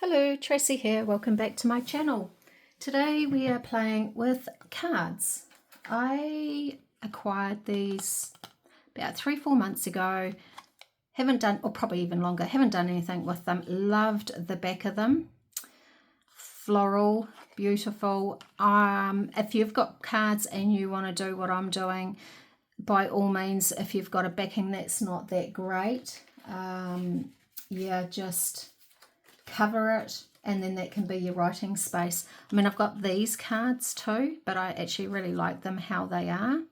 Hello, Tracy here. Welcome back to my channel. Today we are playing with cards. I acquired these about 3-4 months ago. Haven't done, or probably even longer, haven't done anything with them. Loved the back of them. Floral, beautiful. If you've got cards and you want to do what I'm doing, by all means, if you've got a backing that's not that great, yeah, just cover it, and then that can be your writing space. I mean, I've got these cards too, but I actually really like them how they are,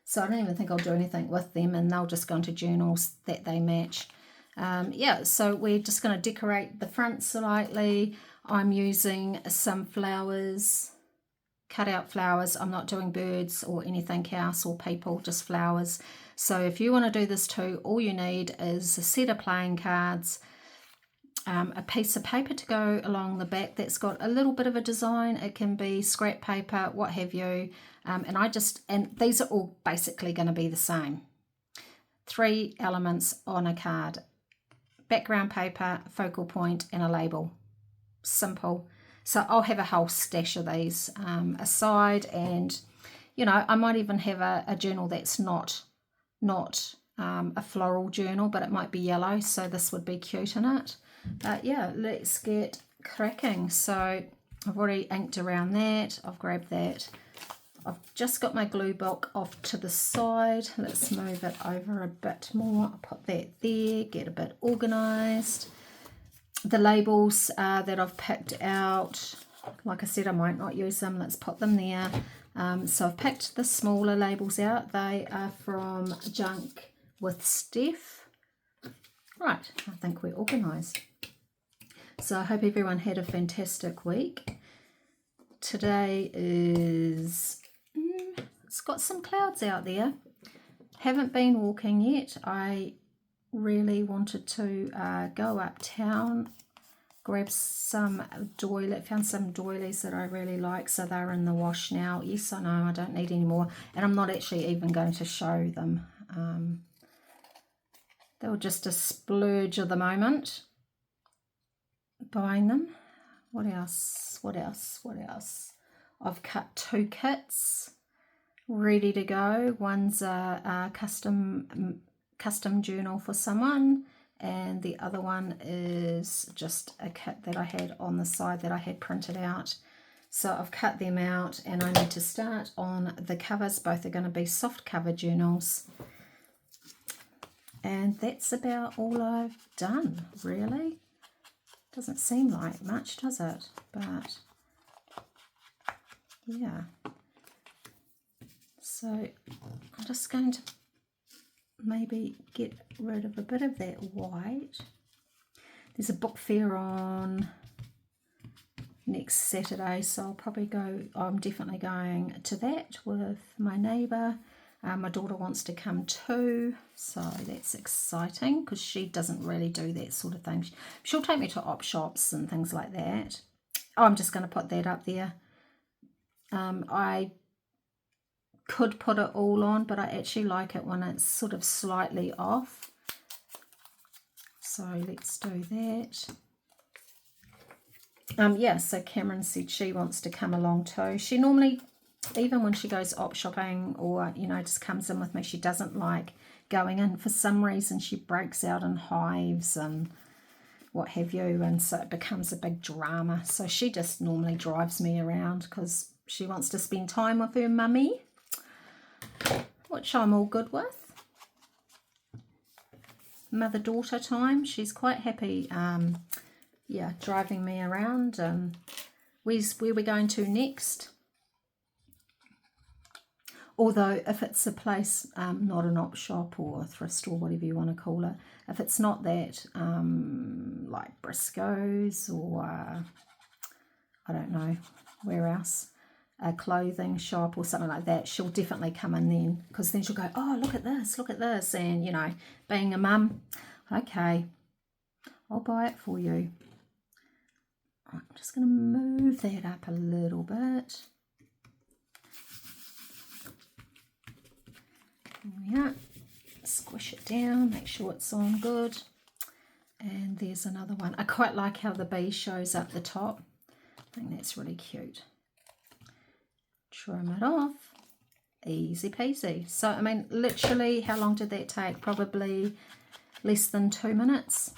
so I don't even think I'll do anything with them, and they'll just go into journals that they match. Yeah, so we're just going to decorate the front slightly. I'm using some flowers, cut out flowers. I'm not doing birds or anything else or people, just flowers. So if you want to do this too, all you need is a set of playing cards, a piece of paper to go along the back that's got a little bit of a design. It can be scrap paper, what have you, and these are all basically going to be the same. 3 elements on a card: background paper, focal point, and a label. Simple. So I'll have a whole stash of these aside, and you know, I might even have a journal that's not a floral journal, but it might be yellow, so this would be cute in it. But yeah, let's get cracking. So I've already inked around that. I've grabbed that. I've just got my glue block off to the side. Let's move it over a bit more. I'll put that there, get a bit organized. The labels that I've picked out, like I said, I might not use them. Let's put them there. So I've picked the smaller labels out. They are from Junk with Steph. Right, I think we're organised. So I hope everyone had a fantastic week. Today is, it's got some clouds out there. Haven't been walking yet. I really wanted to go uptown, grab some doilies, found some doilies that I really like, so they're in the wash now. Yes, I know, I don't need any more, and I'm not actually even going to show them. They were just a splurge at the moment, buying them. What else? I've cut 2 kits ready to go. One's a custom journal for someone, and the other one is just a kit that I had on the side that I had printed out. So I've cut them out, and I need to start on the covers. Both are going to be soft cover journals. And that's about all I've done, really. Doesn't seem like much, does it? But yeah. So I'm just going to maybe get rid of a bit of that white. There's a book fair on next Saturday, so I'll probably go. I'm definitely going to that with my neighbour. My daughter wants to come too, so that's exciting because she doesn't really do that sort of thing. She'll take me to op shops and things like that. Oh, I'm just going to put that up there. I could put it all on, but I actually like it when it's sort of slightly off. So let's do that. Yeah, so Cameron said she wants to come along too. She normally, even when she goes op shopping or, you know, just comes in with me, she doesn't like going in. For some reason, she breaks out in hives and what have you, and so it becomes a big drama. So she just normally drives me around because she wants to spend time with her mummy, which I'm all good with. Mother-daughter time. She's quite happy, yeah, driving me around. Where we're going to next? Although if it's a place, not an op shop or a thrift store, whatever you want to call it, if it's not that, like Briscoe's or I don't know where else, a clothing shop or something like that, she'll definitely come in then, because then she'll go, oh, look at this, and you know, being a mum, okay, I'll buy it for you. I'm just going to move that up a little bit. There we are. Squish it down, make sure it's on good. And there's another one. I quite like how the bee shows up the top. I think that's really cute. Trim it off. Easy peasy. So, I mean, literally, how long did that take? Probably less than 2 minutes.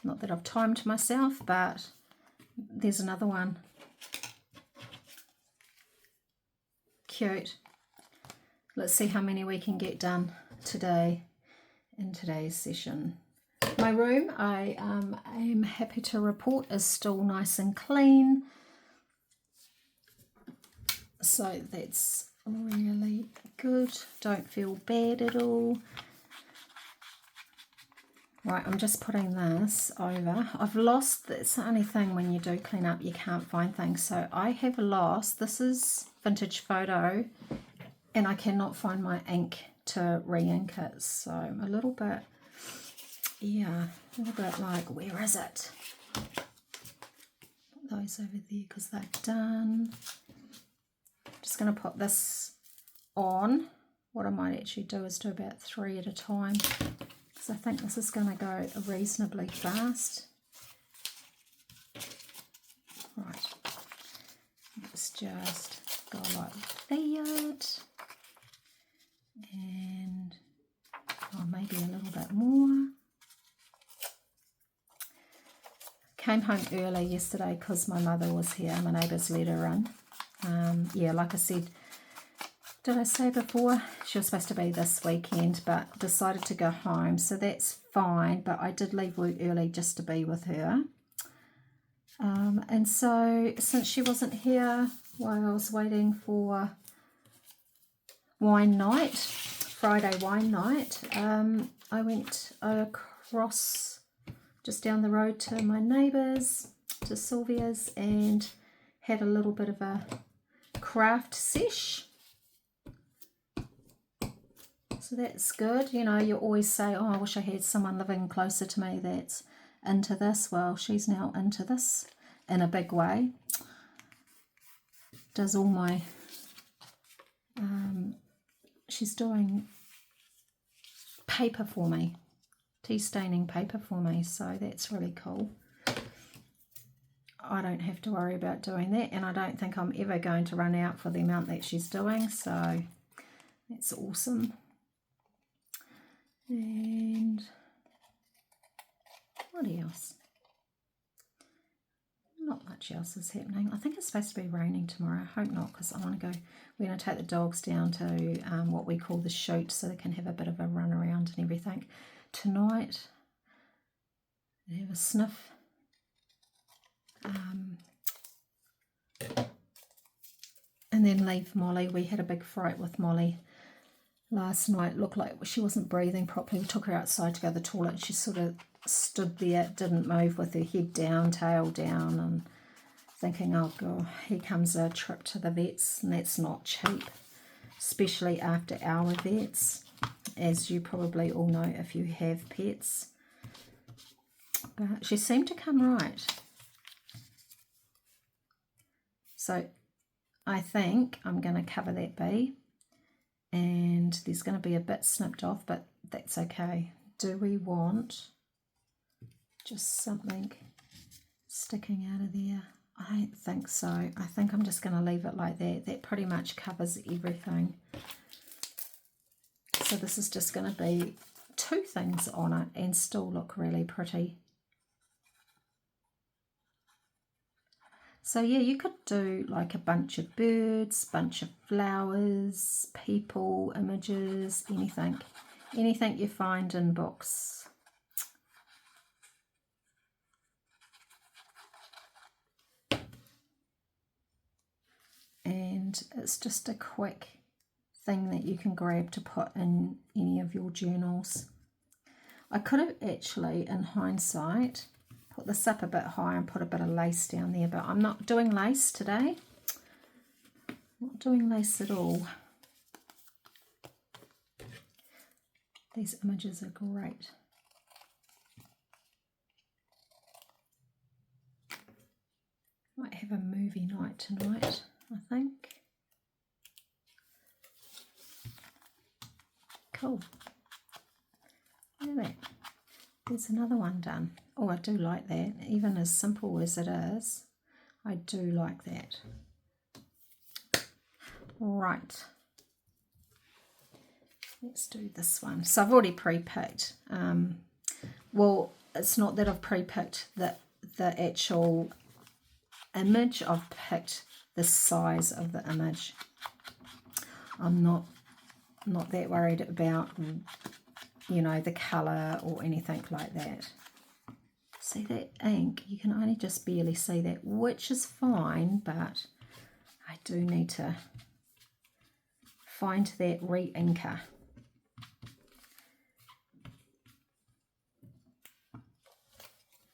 Not that I've timed myself, but there's another one. Cute. Let's see how many we can get done today in today's session. My room, I am happy to report, is still nice and clean. So that's really good. Don't feel bad at all. Right, I'm just putting this over. I've lost, it's the only thing when you do clean up, you can't find things. So I have lost, this is vintage photo, and I cannot find my ink to re-ink it. So I'm a little bit, yeah, a little bit like, where is it? Put those over there because they're done. Just going to put this on. What I might actually do is do about 3 at a time, because I think this is going to go reasonably fast. Right, let's just go like that, and maybe a little bit more. Came home early yesterday because my mother was here. My neighbours let her in. Yeah, like I said, did I say before, she was supposed to be this weekend, but decided to go home, so that's fine. But I did leave work early just to be with her. And so since she wasn't here while I was waiting for wine night, Friday wine night, I went across just down the road to my neighbours, to Sylvia's, and had a little bit of a craft sesh. So that's good. You know, you always say, oh, I wish I had someone living closer to me that's into this. Well, she's now into this in a big way. Does all my, she's doing paper for me, tea staining paper for me, so that's really cool. I don't have to worry about doing that, and I don't think I'm ever going to run out for the amount that she's doing, so that's awesome. And what else? Not much else is happening. I think it's supposed to be raining tomorrow. I hope not, because I want to go, we're going to take the dogs down to what we call the chute, so they can have a bit of a run around and everything. Tonight, they have a sniff. And then leave Molly. We had a big fright with Molly last night. Looked like she wasn't breathing properly. We took her outside to go to the toilet, and she sort of stood there, didn't move, with her head down, tail down, and thinking, oh god, here comes a trip to the vets. And that's not cheap, especially after our vets, as you probably all know if you have pets. But she seemed to come right. So I think I'm going to cover that bee, and there's going to be a bit snipped off, but that's okay. Do we want just something sticking out of there? I don't think so. I think I'm just going to leave it like that. That pretty much covers everything. So this is just going to be 2 things on it and still look really pretty. So yeah, you could do like a bunch of birds, bunch of flowers, people, images, anything you find in books. And it's just a quick thing that you can grab to put in any of your journals. I could have actually, in hindsight, put this up a bit higher and put a bit of lace down there, but I'm not doing lace today. Not doing lace at all. These images are great. Might have a movie night tonight, I think. Cool. Look at that. There's another one done. Oh, I do like that. Even as simple as it is, I do like that. Right. Let's do this one. So I've already pre-picked. Well, it's not that I've pre-picked the actual image. I've picked the size of the image. I'm not that worried about, you know, the colour or anything like that. See that ink? You can only just barely see that, which is fine, but I do need to find that re-inker.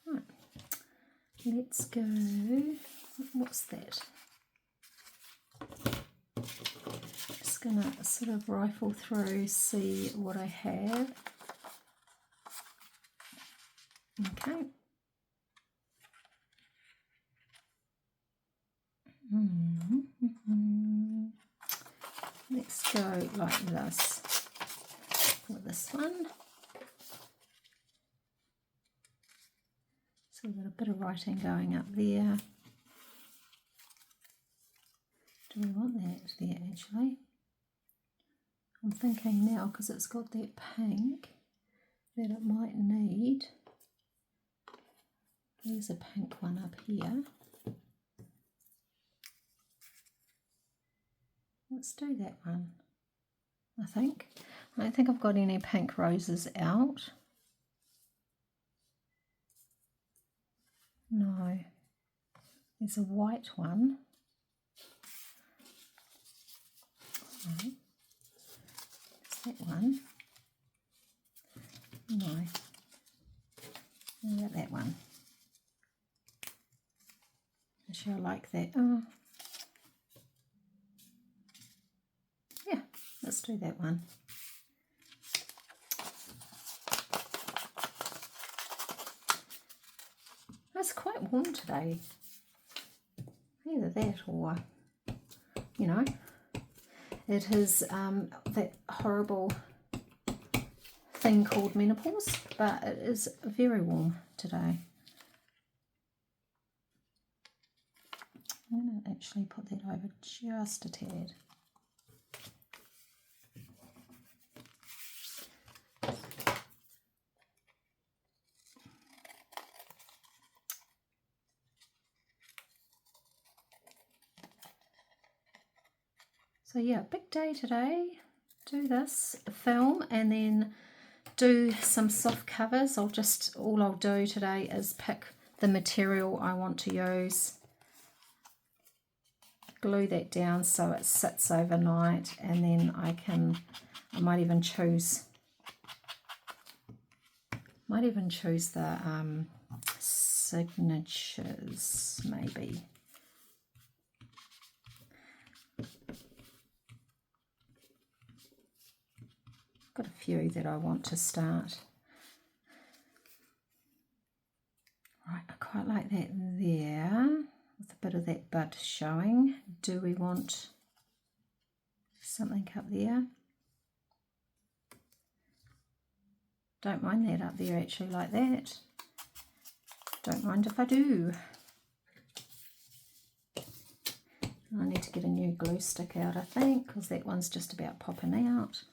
Right. Let's go. What's that? Just gonna sort of rifle through, see what I have. Okay. Let's go like this for this one. So we've got a bit of writing going up there. Do we want that there actually? I'm thinking now, because it's got that pink, that it might need. There's a pink one up here. Let's do that one, I think. I don't think I've got any pink roses out. No. There's a white one. No. Is that one? No. What about that one? Actually, I like that. Oh. Yeah, let's do that one. It's quite warm today. Either that or, you know, it is that horrible thing called menopause, but it is very warm today. I'm going to actually put that over just a tad. So yeah, big day today. Do this, film, and then do some soft covers. All I'll do today is pick the material I want to use, glue that down so it sits overnight, and then I might even choose the signatures maybe. Got a few that I want to start. Right, I quite like that there, with a bit of that bud showing. Do we want something up there? Don't mind that up there actually, like that. Don't mind if I do. I need to get a new glue stick out, I think, because that one's just about popping out.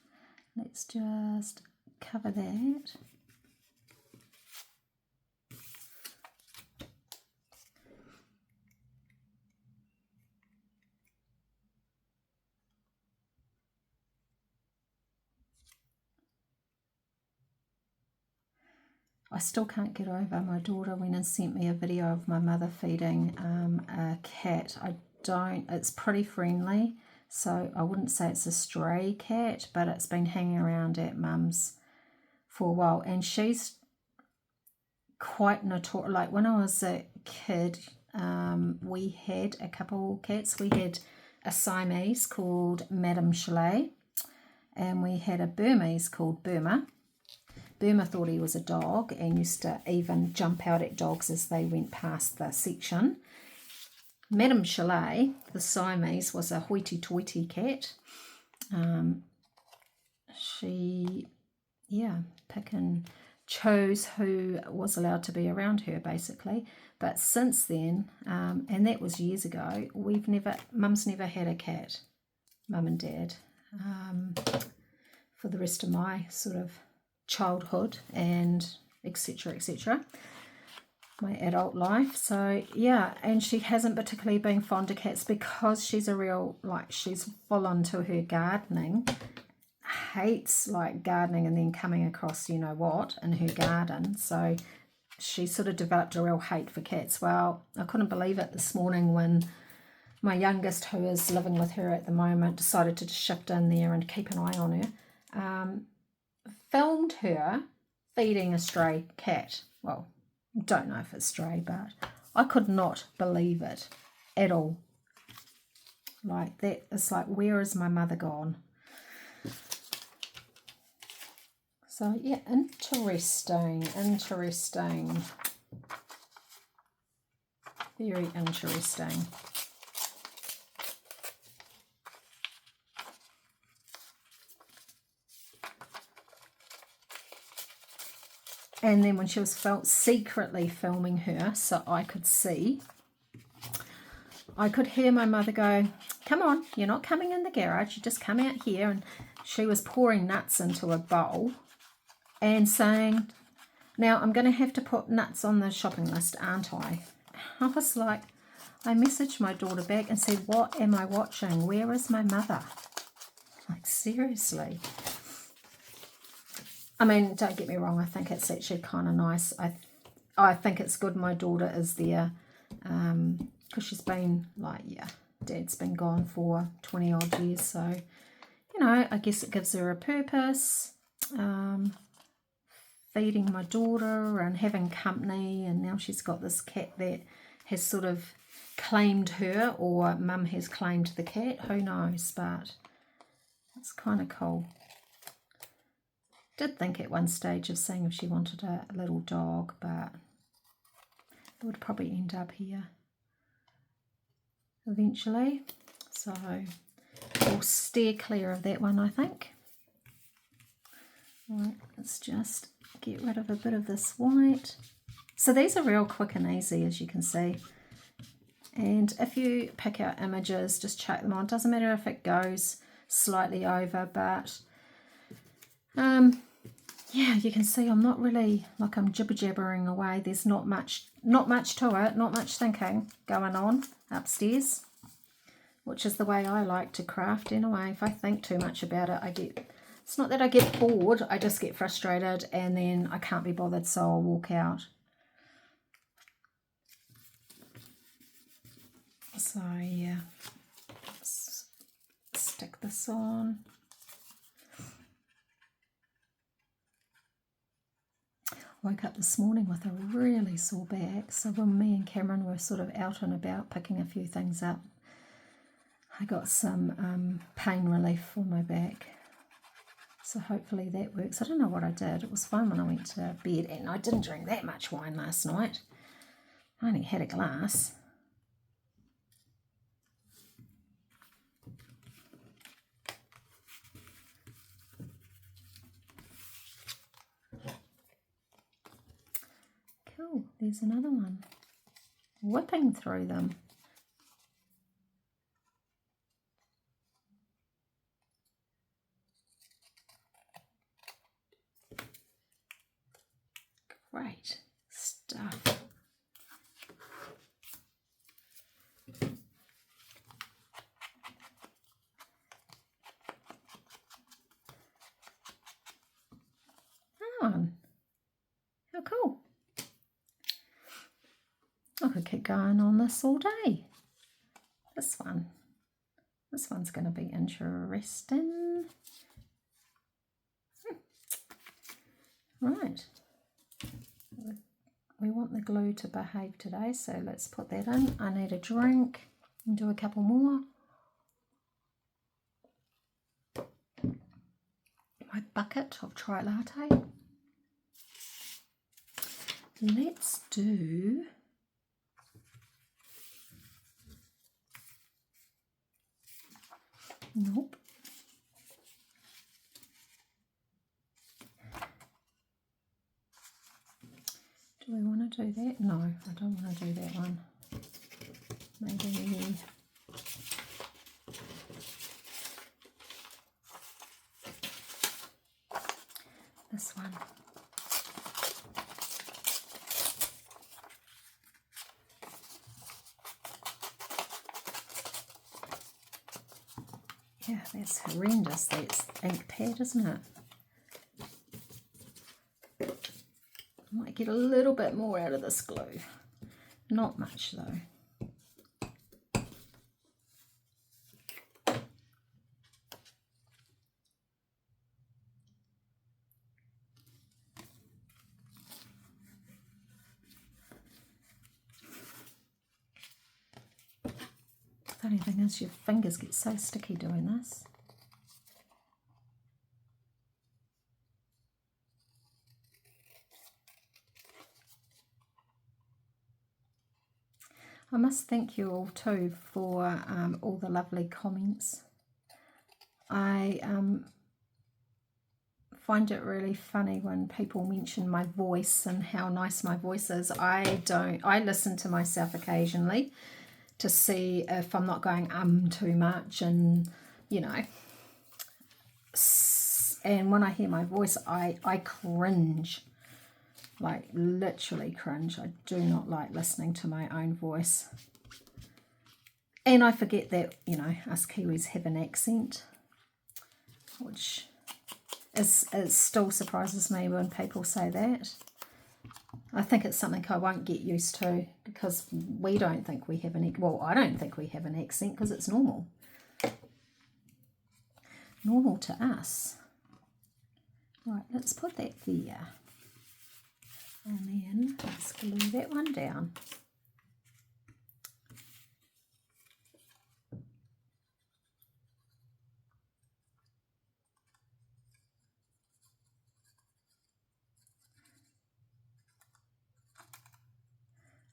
Let's just cover that. I still can't get over, my daughter went and sent me a video of my mother feeding a cat. It's pretty friendly, so I wouldn't say it's a stray cat, but it's been hanging around at mum's for a while, and she's quite notorious. Like when I was a kid, we had a couple cats. We had a Siamese called Madame Chalet, and we had a Burmese called Burma. Burma thought he was a dog and used to even jump out at dogs as they went past the section. Madame Chalet, the Siamese, was a hoity-toity cat. She, yeah, picking chose who was allowed to be around her, basically. But since then, and that was years ago, Mum's never had a cat, Mum and Dad, for the rest of my sort of childhood and etc., etc., my adult life. So yeah, and she hasn't particularly been fond of cats because she's a real, like, she's full onto her gardening, hates like gardening and then coming across you know what in her garden. So she sort of developed a real hate for cats. Well, I couldn't believe it this morning when my youngest, who is living with her at the moment, decided to shift in there and keep an eye on her. Filmed her feeding a stray cat. Well, don't know if it's stray, but I could not believe it at all. Like, that is like, where is my mother gone? So yeah, interesting. Very interesting. And then when she was secretly filming her so I could see, I could hear my mother go, come on, you're not coming in the garage, you just come out here. And she was pouring nuts into a bowl and saying, now I'm going to have to put nuts on the shopping list, aren't I? I was like, I messaged my daughter back and said, what am I watching? Where is my mother? Like, seriously. I mean, don't get me wrong, I think it's actually kind of nice. I think it's good my daughter is there, because she's been, like, yeah, Dad's been gone for 20 odd years, so, you know, I guess it gives her a purpose, feeding my daughter and having company. And now she's got this cat that has sort of claimed her, or Mum has claimed the cat, who knows, but it's kind of cool. Did think at one stage of seeing if she wanted a little dog, but it would probably end up here eventually. So we'll steer clear of that one, I think. Right, let's just get rid of a bit of this white. So these are real quick and easy, as you can see. And if you pick out images, just chuck them on. It doesn't matter if it goes slightly over, but yeah, you can see I'm not really, like, I'm jibber-jabbering away. There's not much to it, not much thinking going on upstairs, which is the way I like to craft anyway. If I think too much about it, it's not that I get bored, I just get frustrated and then I can't be bothered, so I'll walk out. So yeah, let's stick this on. Woke up this morning with a really sore back, so when me and Cameron were sort of out and about picking a few things up, I got some pain relief for my back, so hopefully that works. I don't know what I did. It was fine when I went to bed, and I didn't drink that much wine last night. I only had a glass. Cool, there's another one. Whipping through them. Great stuff. Oh, how cool. I could keep going on this all day. This one's going to be interesting. Right. We want the glue to behave today, so let's put that in. I need a drink and do a couple more. My bucket of chai latte. Let's do nope. do that? No, I don't want to do that one. Maybe this one. Yeah, that's horrendous. That's ink pad, isn't it? I might get a little bit more out of this glue. Not much though. The only thing is your fingers get so sticky doing this. I must thank you all too for all the lovely comments. I find it really funny when people mention my voice and how nice my voice is. I listen to myself occasionally to see if I'm not going too much, and you know, and when I hear my voice I cringe, like literally cringe. I do not like listening to my own voice, and I forget that, you know, us Kiwis have an accent, which it still surprises me when people say that. I think it's something I won't get used to, because we don't think we have well, I don't think we have an accent, because it's normal to us. Right, let's put that there, and then let's glue that one down.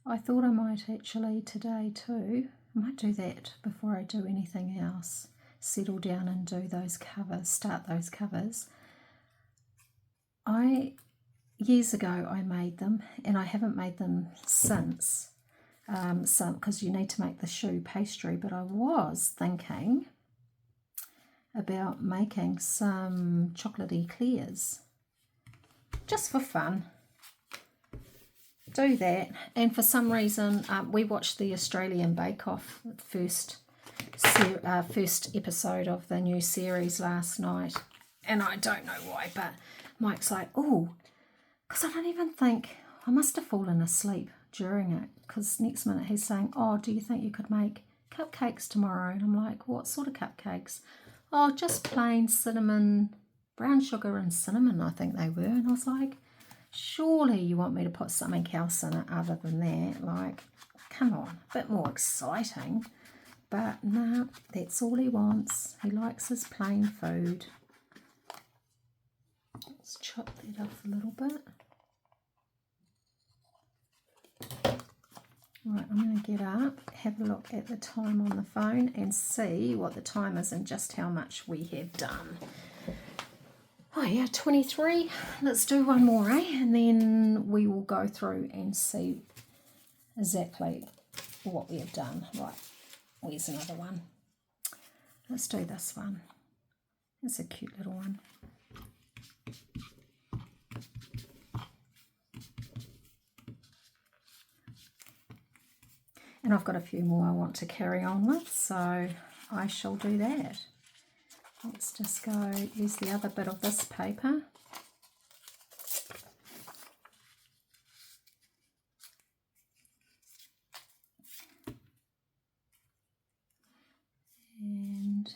I thought I might actually today too, I might do that before I do anything else. Settle down and do those covers, start those covers. Years ago I made them, and I haven't made them since, because you need to make the shoe pastry, but I was thinking about making some chocolatey eclairs, just for fun. Do that. And for some reason we watched the Australian Bake Off first episode of the new series last night, and I don't know why, but Mike's like, oh, because I don't even think, I must have fallen asleep during it, because next minute he's saying, oh, do you think you could make cupcakes tomorrow? And I'm like, what sort of cupcakes? Oh, just plain cinnamon, brown sugar and cinnamon, I think they were. And I was like, surely you want me to put something else in it other than that? Like, come on, a bit more exciting. But no, that's all he wants. He likes his plain food. Let's chop that off a little bit. Right, I'm going to get up, have a look at the time on the phone and see what the time is and just how much we have done. Oh yeah, 23. Let's do one more, eh? And then we will go through and see exactly what we have done. Right, where's another one? Let's do this one. It's a cute little one. And I've got a few more I want to carry on with, so I shall do that. Let's just go use the other bit of this paper. And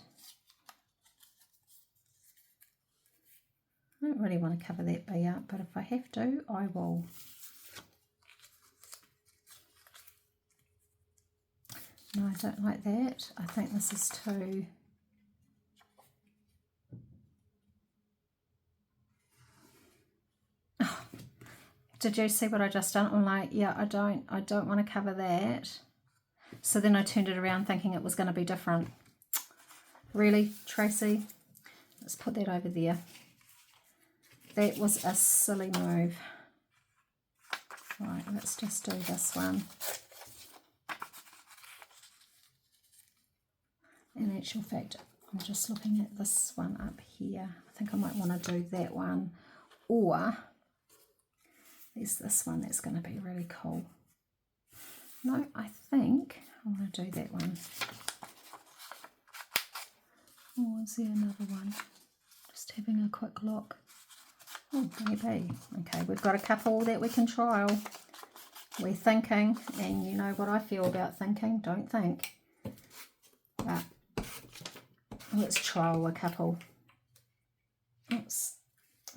I don't really want to cover that bee up, but if I have to, I will. No, I don't like that. I think this is too... Oh, did you see what I just done? I'm like, yeah, I don't want to cover that. So then I turned it around thinking it was going to be different. Really, Tracy? Let's put that over there. That was a silly move. Right, let's just do this one. In actual fact, I'm just looking at this one up here. I think I might want to do that one, or there's this one that's going to be really cool. No, I think I want to do that one. Or is there another one? Just having a quick look. Oh, maybe. Okay, we've got a couple that we can trial. We're thinking, and you know what I feel about thinking, don't think. But let's trial a couple. Oops,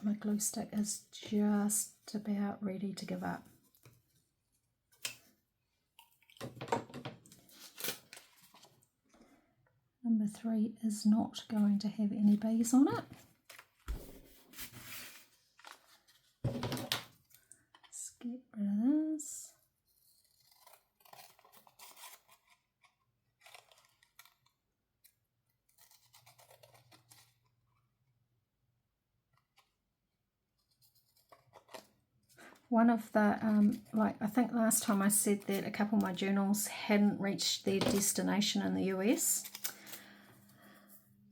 my glue stick is just about ready to give up. Number 3 is not going to have any bees on it. Let's get rid of this. One of the, I think last time I said that a couple of my journals hadn't reached their destination in the US.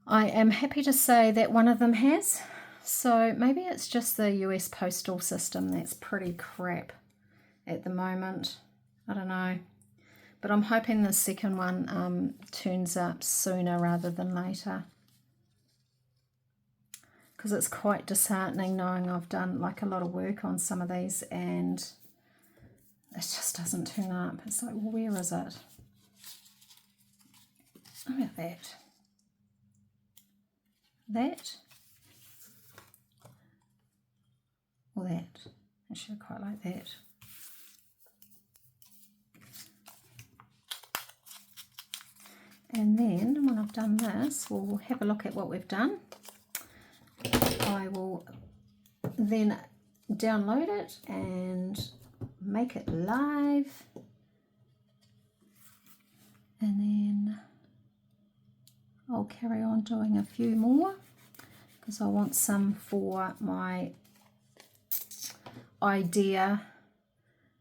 I am happy to say that one of them has. So maybe it's just the US postal system that's pretty crap at the moment. I don't know. But I'm hoping the second one turns up sooner rather than later. Because it's quite disheartening knowing I've done like a lot of work on some of these and it just doesn't turn up. It's like, well, where is it? How about that? That? Or that? Actually, I quite like that. And then when I've done this, we'll have a look at what we've done. I will then download it and make it live, and then I'll carry on doing a few more because I want some for my idea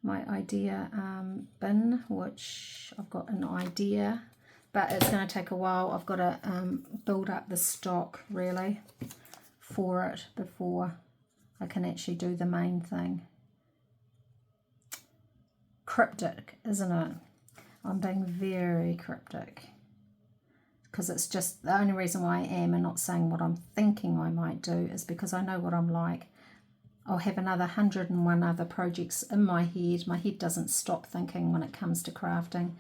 bin, which I've got an idea, but it's going to take a while. I've got to build up the stock really for it before I can actually do the main thing. Cryptic, isn't it? I'm being very cryptic because it's just the only reason why I am and not saying what I'm thinking I might do is because I know what I'm like. I'll have another 101 other projects in my head. My head doesn't stop thinking when it comes to crafting,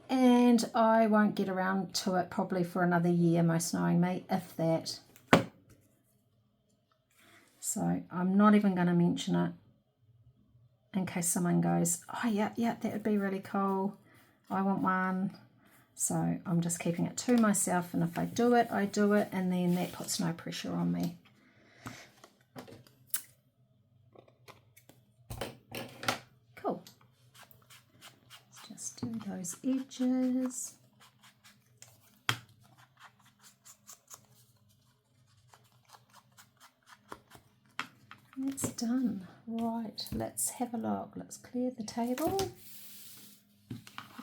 and I won't get around to it probably for another year, most knowing me, if that. So I'm not even going to mention it in case someone goes, oh yeah, that would be really cool. I want one. So I'm just keeping it to myself, and if I do it, I do it, and then that puts no pressure on me. Cool. Let's just do those edges. That's done. Right, let's have a look. Let's clear the table.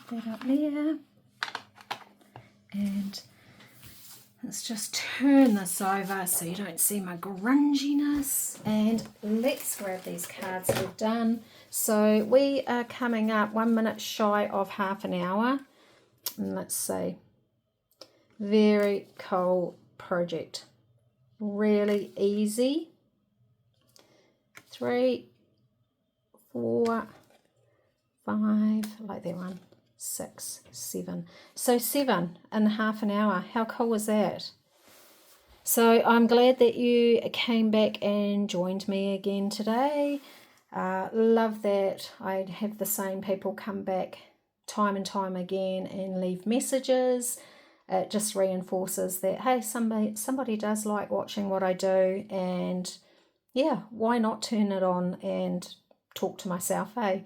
Put that up there. And let's just turn this over so you don't see my grunginess. And let's grab these cards we've done. So we are coming up 1 minute shy of half an hour. And let's see. Very cool project. Really easy. 3, 4, 5, I like that one, 6, 7. So 7 in half an hour. How cool was that? So I'm glad that you came back and joined me again today. Love that I have the same people come back time and time again and leave messages. It just reinforces that, hey, somebody does like watching what I do, and yeah, why not turn it on and talk to myself, eh?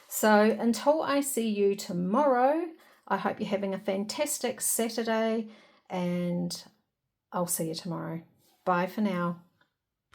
So until I see you tomorrow, I hope you're having a fantastic Saturday, and I'll see you tomorrow. Bye for now.